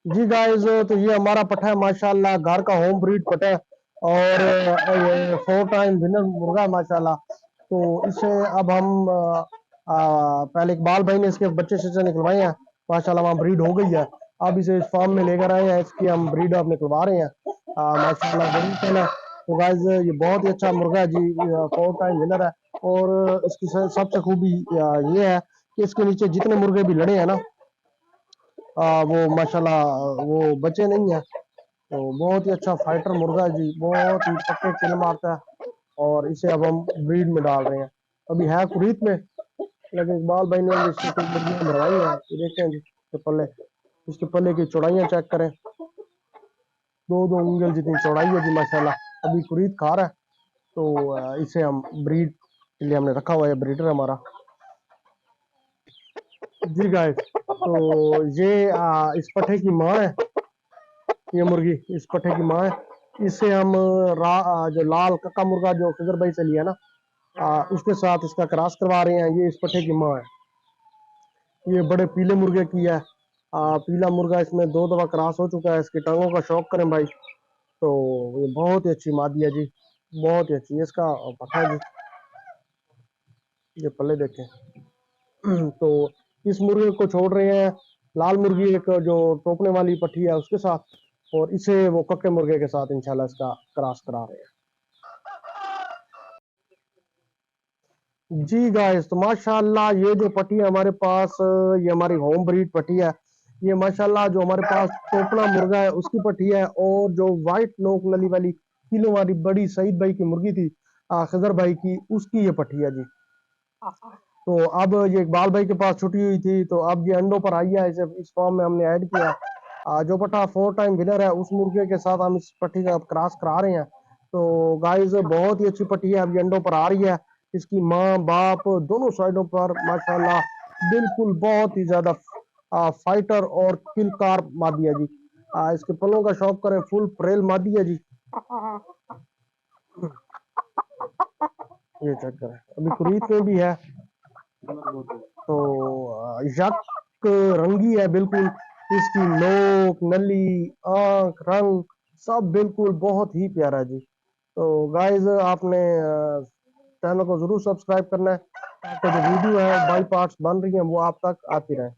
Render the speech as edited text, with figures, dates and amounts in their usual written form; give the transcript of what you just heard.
जी guys, तो ये हमारा पठा है माशाल्लाह, घर का होम ब्रीड पठा है और ये 4 टाइम विनर मुर्गा है माशाल्लाह। तो इसे अब हम पहले इकबाल भाई ने इसके बच्चे से निकलवाए हैं माशाल्लाह, वहाँ ब्रीड हो गई है। अब इसे इस फार्म में लेकर आए हैं, इसकी हम ब्रीड अब निकलवा रहे हैं माशाल्लाह जरूर कहना। तो गाइस ये बहुत ही अच्छा मुर्गा है जी, 4 टाइम विनर है। और इसकी सबसे खूबी ये है कि इसके नीचे जितने मुर्गे भी लड़े हैं ना, वो माशाल्लाह वो बचे नहीं है। तो बहुत ही अच्छा फाइटर मुर्गा है जी, बहुत ही पक्के किल मारता है। और इसे अब हम ब्रीड में डाल रहे हैं। अभी है कुरीत में, लेकिन इकबाल भाई ने इससे कुछ मुर्गियां भरवाई हैं। ये देखते हैं जी इसके पल्ले, इसके पल्ले की चौड़ाइयां चेक करें। 2-2 उंगल जितनी चौड़ाई है जी माशाल्लाह। अभी कुरीत खा रहा है। तो इसे हम ब्रीड के लिए हमने रखा हुआ है, ब्रीडर हमारा। जी गाइस, तो ये इस पट्ठे की माँ है। ये मुर्गी इस पट्ठे की माँ है। इससे हम जो लाल कक्का मुर्गा जो खिजर भाई से लिया ना, उसके साथ इसका क्रॉस करवा रहे हैं। ये इस पट्ठे की माँ है। ये बड़े पीले मुर्गे की है। पीला मुर्गा इसमें 2 दफा क्रॉस हो चुका है। इसकी टांगों का शौक करें भाई, तो ये बहुत ही अच्छी मादी है जी, बहुत ही अच्छी। इसका पता है जी, ये पल्ले देखें। तो इस मुर्गे को छोड़ रहे हैं लाल मुर्गी एक जो टोकने वाली पट्टी है उसके साथ, और इसे वो कक्के मुर्गे के साथ इंशाल्लाह इसका क्रॉस करा रहे हैं। जी गाइस, तो माशाल्लाह ये जो पट्टी है हमारे पास, ये हमारी होम ब्रीड पट्टी है। ये माशाल्लाह जो हमारे पास टोकना मुर्गा है उसकी पट्टी है, और जो व्हाइट नोक नली वाली किलो वाली बड़ी सईद भाई की मुर्गी थी खजर भाई की, उसकी ये पट्टी है जी। तो अब ये इकबाल भाई के पास छुट्टी हुई थी, तो अब ये अंडों पर आई है। इसे इस फॉर्म में हमने ऐड किया। जो पट्टा 4 टाइम विनर है उस मुर्गे के साथ हम इस पट्टी का क्रॉस करा रहे हैं। तो गाइस बहुत ही अच्छी पट्टी है, अब ये अंडों पर आ रही है। इसकी माँ बाप दोनों साइडों पर माशाल्लाह बिल्कुल बहुत ही ज्यादा फाइटर और किलकार मादी है जी। इसके पलों का शौक करें, फुल प्रेल मादी है जी। ये चेक करें, अभी कुरीत में भी है। तो यक रंगी है बिल्कुल। इसकी नोक नली आंख रंग सब बिल्कुल बहुत ही प्यारा है जी। तो गाइस आपने चैनल को जरूर सब्सक्राइब करना है, ताकि जो वीडियो है बाई पार्ट्स बन रही है वो आप तक आती रहे।